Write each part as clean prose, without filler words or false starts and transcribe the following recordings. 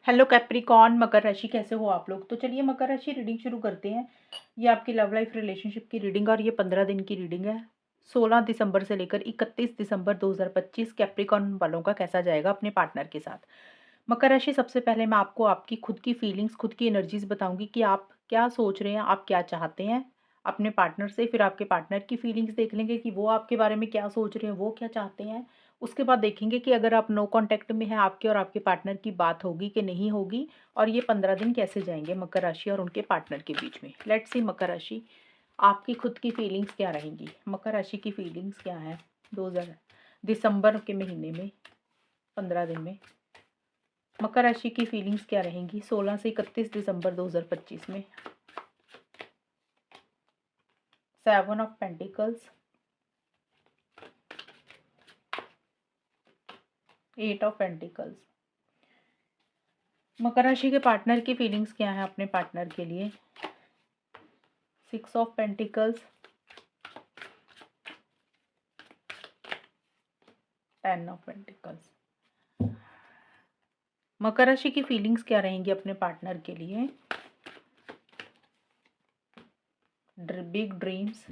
Hello Capricorn, मकर राशि कैसे हो आप लोग। तो चलिए मकर राशि रीडिंग शुरू करते हैं। ये आपकी लव लाइफ रिलेशनशिप की रीडिंग और ये 15 दिन की रीडिंग है। 16 दिसंबर से लेकर 31 दिसंबर 2025 कैप्रिकॉर्न वालों का कैसा जाएगा अपने पार्टनर के साथ। मकर राशि, सबसे पहले मैं आपको आपकी खुद की फीलिंग्स, खुद की एनर्जीज बताऊंगी कि आप क्या सोच रहे हैं, आप क्या चाहते हैं अपने पार्टनर से। फिर आपके पार्टनर की फीलिंग्स देख लेंगे कि वो आपके बारे में क्या सोच रहे हैं, वो क्या चाहते हैं। उसके बाद देखेंगे कि अगर आप नो कांटेक्ट में हैं, आपके और आपके पार्टनर की बात होगी कि नहीं होगी, और ये 15 दिन कैसे जाएंगे मकर राशि और उनके पार्टनर के बीच में। लेट्स सी मकर राशि, आपकी खुद की फीलिंग्स क्या रहेंगी। मकर राशि की फीलिंग्स क्या है 2000 दिसंबर के महीने में, 15 दिन में। मकर राशि की फीलिंग्स क्या रहेंगी 16 से 31 दिसंबर 2025 में। 7 ऑफ पेंटिकल्स, 8 ऑफ पेंटिकल्स। मकर राशि के पार्टनर की फीलिंग्स क्या है अपने पार्टनर के लिए। 6 ऑफ पेंटिकल्स, 10 ऑफ पेंटिकल्स। मकर राशि की फीलिंग्स क्या रहेंगी अपने पार्टनर के लिए। Big dreams,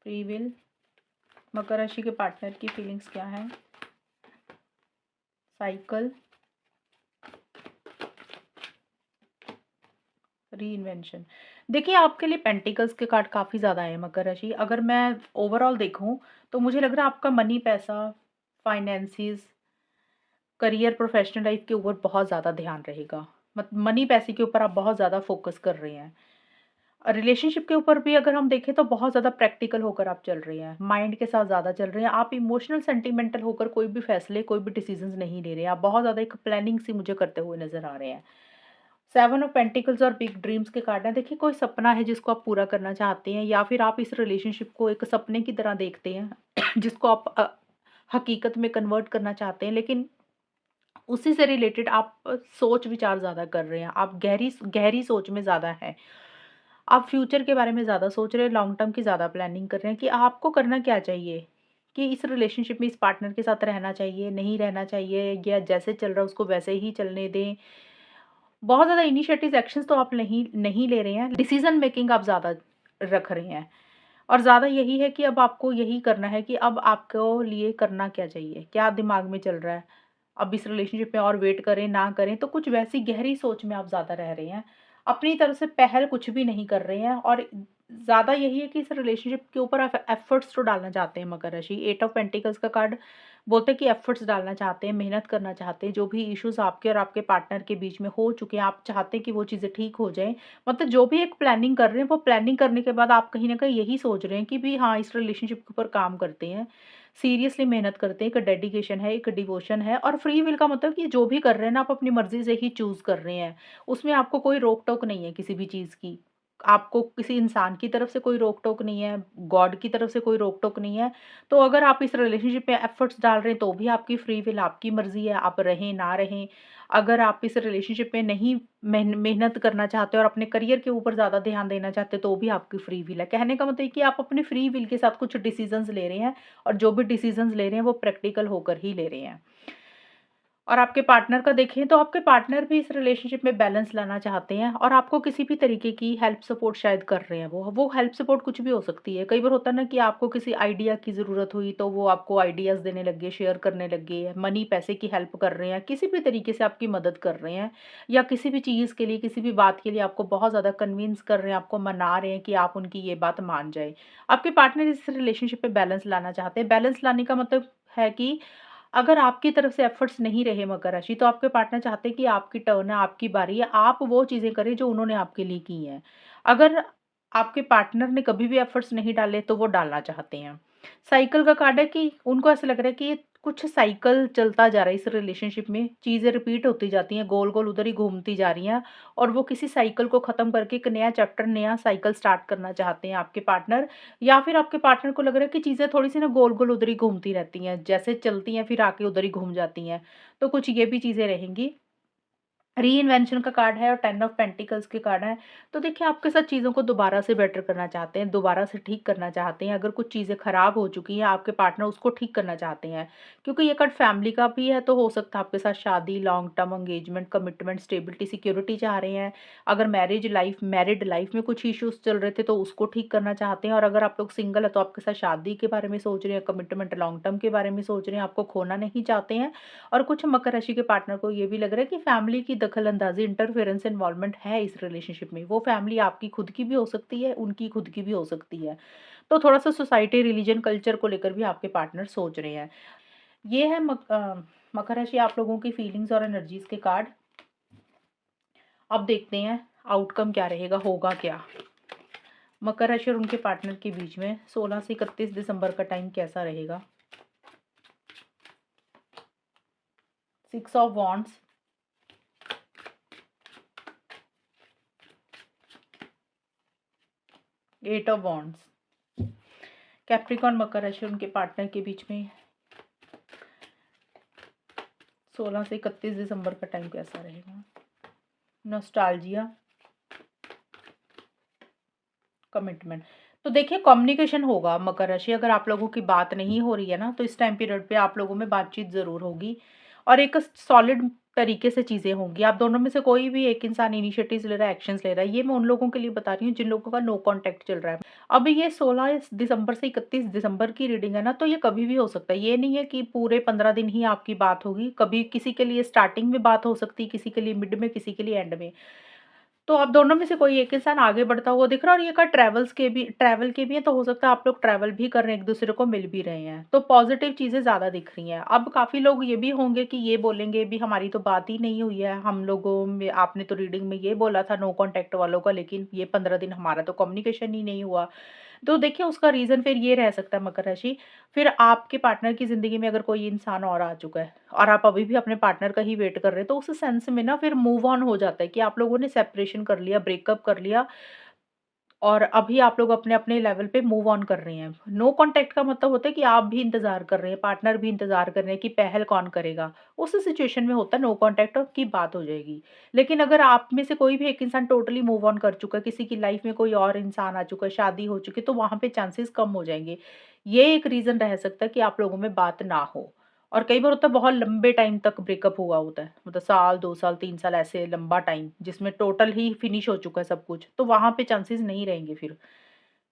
free will. मकर राशि के पार्टनर की फीलिंग्स क्या है। साइकिल, री इन्वेंशन। देखिए आपके लिए पेंटिकल्स के कार्ड काफ़ी ज़्यादा है मकर राशि। अगर मैं ओवरऑल देखूं तो मुझे लग रहा है आपका मनी, पैसा, फाइनेंसिस, करियर, प्रोफेशनल लाइफ के ऊपर बहुत ज़्यादा ध्यान रहेगा। मनी पैसे के ऊपर आप बहुत ज़्यादा फोकस कर रहे हैं। रिलेशनशिप के ऊपर भी अगर हम देखें तो बहुत ज़्यादा प्रैक्टिकल होकर आप चल रहे हैं, माइंड के साथ ज़्यादा चल रहे हैं। आप इमोशनल सेंटिमेंटल होकर कोई भी फैसले, कोई भी डिसीजंस नहीं ले रहे हैं। आप बहुत ज़्यादा एक प्लानिंग सी मुझे करते हुए नजर आ रहे हैं। 7 ऑफ पेंटिकल्स और बिग ड्रीम्स के कार्ड हैं। देखिए कोई सपना है जिसको आप पूरा करना चाहते हैं, या फिर आप इस रिलेशनशिप को एक सपने की तरह देखते हैं जिसको आप हकीकत में कन्वर्ट करना चाहते हैं। लेकिन उसी से रिलेटेड आप सोच विचार ज़्यादा कर रहे हैं। आप गहरी गहरी सोच में ज़्यादा हैं। आप फ्यूचर के बारे में ज़्यादा सोच रहे हैं, लॉन्ग टर्म की ज़्यादा प्लानिंग कर रहे हैं कि आपको करना क्या चाहिए, कि इस रिलेशनशिप में इस पार्टनर के साथ रहना चाहिए, नहीं रहना चाहिए, या जैसे चल रहा है उसको वैसे ही चलने दें। बहुत ज़्यादा इनिशिएटिव एक्शंस तो आप नहीं नहीं ले रहे हैं, डिसीजन मेकिंग आप ज़्यादा रख रहे हैं। और ज़्यादा यही है कि अब आपको यही करना है कि अब आपको लिए करना क्या चाहिए, क्या दिमाग में चल रहा है। अब इस रिलेशनशिप में और वेट करें ना करें, तो कुछ वैसी गहरी सोच में आप ज़्यादा रह रहे हैं। अपनी तरफ से पहल कुछ भी नहीं कर रहे हैं, और ज़्यादा यही है कि इस रिलेशनशिप के ऊपर आप एफर्ट्स तो डालना चाहते हैं मकर राशि। 8 ऑफ पेंटिकल्स का कार्ड बोलते हैं कि एफर्ट्स डालना चाहते हैं, मेहनत करना चाहते हैं। जो भी इश्यूज़ आपके और आपके पार्टनर के बीच में हो चुके हैं, आप चाहते हैं कि वो चीज़ें ठीक हो जाएँ। मतलब जो भी एक प्लानिंग कर रहे हैं, वो प्लानिंग करने के बाद आप कहीं न कहीं यही सोच रहे हैं कि भी हाँ, इस रिलेशनशिप के ऊपर काम करते हैं। सीरियसली मेहनत करते हैं, एक डेडिकेशन है, एक डिवोशन है। और फ्री विल का मतलब कि जो भी कर रहे हैं ना, आप अपनी मर्ज़ी से ही चूज़ कर रहे हैं। उसमें आपको कोई रोक-टोक नहीं है किसी भी चीज़ की। आपको किसी इंसान की तरफ से कोई रोक-टोक नहीं है, गॉड की तरफ से कोई रोक-टोक नहीं है। तो अगर आप इस रिलेशनशिप में एफर्ट्स डाल रहे हैं, तो भी आपकी फ्री विल, आपकी मर्ज़ी है, आप रहें, ना रहें। अगर आप इस रिलेशनशिप में नहीं मेहनत करना चाहते और अपने करियर के ऊपर ज़्यादा ध्यान देना चाहते, तो भी आपकी फ्री विल है। कहने का मतलब है कि आप अपनी फ्री विल के साथ कुछ डिसीज़न्स ले रहे हैं, और जो भी डिसीज़न्स ले रहे हैं, वो प्रैक्टिकल होकर ही ले रहे हैं। और आपके पार्टनर का देखें तो आपके पार्टनर भी इस रिलेशनशिप में बैलेंस लाना चाहते हैं, और आपको किसी भी तरीके की हेल्प सपोर्ट शायद कर रहे हैं। वो हेल्प सपोर्ट कुछ भी हो सकती है। कई बार होता है ना कि आपको किसी आइडिया की ज़रूरत हुई तो वो आपको आइडियाज़ देने लग गए, शेयर करने लग गए, मनी पैसे की हेल्प कर रहे हैं, किसी भी तरीके से आपकी मदद कर रहे हैं, या किसी भी चीज़ के लिए, किसी भी बात के लिए आपको बहुत ज़्यादा कन्विंस कर रहे हैं, आपको मना रहे हैं कि आप उनकी ये बात मान जाए। आपके पार्टनर इस रिलेशनशिप में बैलेंस लाना चाहते हैं। बैलेंस लाने का मतलब है कि अगर आपकी तरफ से एफर्ट्स नहीं रहे मकर राशि, तो आपके पार्टनर चाहते हैं कि आपकी टर्न है, आपकी बारी है, आप वो चीज़ें करें जो उन्होंने आपके लिए की हैं। अगर आपके पार्टनर ने कभी भी एफर्ट्स नहीं डाले, तो वो डालना चाहते हैं। साइकिल का कार्ड है कि उनको ऐसा लग रहा है कि ये कुछ साइकिल चलता जा रहा है इस रिलेशनशिप में, चीज़ें रिपीट होती जाती हैं, गोल-गोल उधर ही घूमती जा रही हैं, और वो किसी साइकिल को ख़त्म करके एक नया चैप्टर, नया साइकिल स्टार्ट करना चाहते हैं आपके पार्टनर। या फिर आपके पार्टनर को लग रहा है कि चीज़ें थोड़ी-सी ना गोल-गोल उधर ही घूमती रहती हैं, जैसे चलती हैं फिर आके उधर ही घूम जाती हैं। तो कुछ ये भी चीज़ें रहेंगी। रीइन्वेंशन का कार्ड है और 10 ऑफ पेंटिकल्स के कार्ड है। तो देखिए आपके साथ चीज़ों को दोबारा से बेटर करना चाहते हैं, दोबारा से ठीक करना चाहते हैं। अगर कुछ चीज़ें खराब हो चुकी हैं, आपके पार्टनर उसको ठीक करना चाहते हैं। क्योंकि ये कार्ड फैमिली का भी है, तो हो सकता है आपके साथ शादी, long term engagement, commitment, stability, security चाह रहे हैं। अगर मैरिड लाइफ में कुछ इश्यूज़ चल रहे थे, तो उसको ठीक करना चाहते हैं। और अगर आप लोग सिंगल हैं, तो आपके साथ शादी के बारे में सोच रहे हैं, कमिटमेंट, लॉन्ग टर्म के बारे में सोच रहे हैं, आपको खोना नहीं चाहते हैं। और कुछ मकर राशि के पार्टनर को ये भी लग रहा है कि फैमिली की दखल-अंदाज़ी, इंटरफेरेंस, इन्वॉल्वमेंट है इस रिलेशनशिप में। वो फैमिली आपकी खुद की भी हो सकती है, उनकी खुद की भी हो सकती है। तो थोड़ा-सा सोसाइटी, रिलीजन, कल्चर को लेकर भी आपके पार्टनर सोच रहे हैं। ये है मकर राशि आप लोगों की फीलिंग्स और एनर्जीज़ के कार्ड। अब देखते हैं आउटकम क्या रहेगा, होगा क्या? मकर राशि और उनके पार्टनर के बीच में 16 से 31 दिसंबर का टाइम कैसा रहेगा? 6 of wands, 8 of wands. Capricorn मकर राशि और उनके पार्टनर के बीच में 16 से 31 दिसंबर का टाइम कैसा रहेगा? Nostalgia, commitment. तो देखिए कम्युनिकेशन होगा मकर राशि, अगर आप लोगों की बात नहीं हो रही है ना, तो इस टाइम पीरियड पे आप लोगों में बातचीत ज़रूर होगी और एक सॉलिड तरीके से चीज़ें होंगी। आप दोनों में से कोई भी एक इंसान इनिशिएटिव्स ले रहा है, एक्शंस ले रहा है। ये मैं उन लोगों के लिए बता रही हूँ जिन लोगों का नो कॉन्टैक्ट चल रहा है। अब ये 16 दिसंबर से 31 दिसंबर की रीडिंग है ना, तो ये कभी भी हो सकता है। ये नहीं है कि पूरे 15 दिन ही आपकी बात होगी। कभी किसी के लिए स्टार्टिंग में बात हो सकती है, किसी के लिए मिड में, किसी के लिए एंड में। तो आप दोनों में से कोई एक इंसान आगे बढ़ता हुआ दिख रहा है और ये कार्ड ट्रैवल के भी है, तो हो सकता है आप लोग ट्रैवल भी कर रहे हैं, एक-दूसरे को मिल भी रहे हैं। तो पॉज़िटिव चीज़ें ज़्यादा दिख रही हैं। अब काफ़ी लोग ये भी होंगे कि ये बोलेंगे भी हमारी तो बात ही नहीं हुई है, हम लोगों में आपने तो रीडिंग में ये बोला था नो कॉन्टैक्ट वालों का, लेकिन ये 15 दिन हमारा तो कम्युनिकेशन ही नहीं हुआ। तो देखिए उसका रीज़न फिर ये रह सकता है मकर राशि, फिर आपके पार्टनर की ज़िंदगी में अगर कोई इंसान और आ चुका है और आप अभी भी अपने पार्टनर का ही वेट कर रहे हैं, तो उस सेंस में ना फिर मूव ऑन हो जाता है कि आप लोगों ने सेपरेशन कर लिया, ब्रेकअप कर लिया और अभी आप लोग अपने-अपने लेवल पे मूव ऑन कर रहे हैं। नो कॉन्टैक्ट का मतलब होता है कि आप भी इंतज़ार कर रहे हैं, पार्टनर भी इंतज़ार कर रहे हैं कि पहल कौन करेगा। उस सिचुएशन में होता है नो कॉन्टैक्ट की बात हो जाएगी। लेकिन अगर आप में से कोई भी एक इंसान टोटली मूव ऑन कर चुका है, किसी की लाइफ़ में कोई और इंसान आ चुका है, शादी हो चुकी है, तो वहाँ पे चांसेस कम हो जाएँगे। ये एक रीज़न रह सकता है कि आप लोगों में बात ना हो। और कई बार होता है बहुत लंबे टाइम तक ब्रेकअप हुआ होता है। मतलब साल, 2 साल, 3 साल ऐसे लंबा टाइम जिसमें टोटल ही फिनिश हो चुका है सब कुछ, तो वहाँ पे चांसेस नहीं रहेंगे फिर।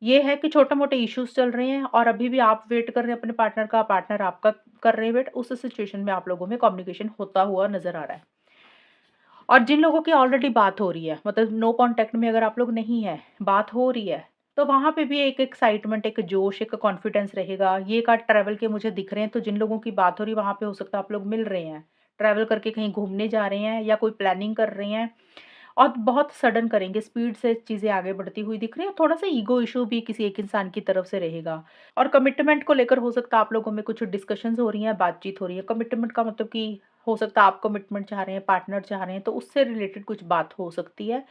ये है कि छोटे-मोटे इश्यूज़ चल रहे हैं और अभी भी आप वेट कर रहे हैं अपने पार्टनर का, पार्टनर आपका कर रहे हैं वेट, उस सिचुएशन में आप लोगों में कम्युनिकेशन होता हुआ नज़र आ रहा है। और जिन लोगों की ऑलरेडी बात हो रही है, मतलब नो कॉन्टैक्ट में अगर आप लोग नहीं हैं, बात हो रही है, तो वहाँ पे भी एक एक्साइटमेंट, एक जोश, एक कॉन्फिडेंस रहेगा। ये कार्ड ट्रैवल के मुझे दिख रहे हैं, तो जिन लोगों की बात हो रही है, वहाँ पे हो सकता है आप लोग मिल रहे हैं, ट्रैवल करके कहीं घूमने जा रहे हैं या कोई प्लानिंग कर रहे हैं। और बहुत सडन करेंगे, स्पीड से चीज़ें आगे बढ़ती हुई दिख रही हैं, थोड़ा-सा ईगो इश्यू भी किसी एक इंसान की तरफ से रहेगा। और कमिटमेंट को लेकर हो सकता है आप लोगों में कुछ डिस्कशंस हो रही हैं, बातचीत हो रही है। कमिटमेंट का मतलब कि हो सकता है आप कमिटमेंट चाह रहे हैं, पार्टनर चाह रहे हैं, तो उससे रिलेटेड कुछ बात हो सकती है।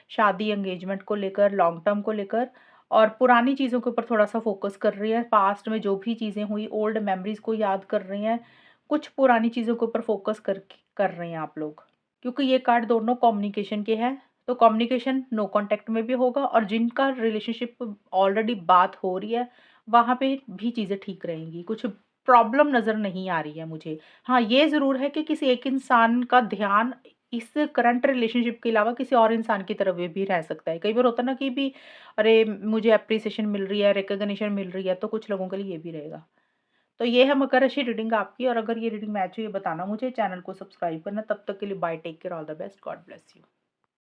शादी, एंगेजमेंट को लेकर, लॉन्ग टर्म को लेकर और पुरानी चीज़ों के ऊपर थोड़ा-सा फ़ोकस कर रही है। पास्ट में जो भी चीज़ें हुई, ओल्ड मेमोरीज़ को याद कर रही हैं। कुछ पुरानी चीज़ों के ऊपर फ़ोकस कर रहे हैं आप लोग। क्योंकि ये कार्ड दोनों कम्युनिकेशन के हैं, तो कम्युनिकेशन नो कॉन्टैक्ट में भी होगा और जिनका रिलेशनशिप ऑलरेडी बात हो रही है, वहाँ पे भी चीज़ें ठीक रहेंगी। कुछ प्रॉब्लम नज़र नहीं आ रही है मुझे। हाँ, ये ज़रूर है कि किसी एक इंसान का ध्यान इस करंट रिलेशनशिप के अलावा किसी और इंसान की तरफ भी रह सकता है। कई बार होता है ना कि भी अरे! मुझे एप्रिसिएशन मिल रही है, रिकॉग्निशन मिल रही है, तो कुछ लोगों के लिए ये भी रहेगा। तो ये है मकर राशि रीडिंग आपकी और अगर ये रीडिंग मैच हुई है बताना मुझे, चैनल को सब्सक्राइब करना। तब तक के लिए bye, take care, all the best, God bless you.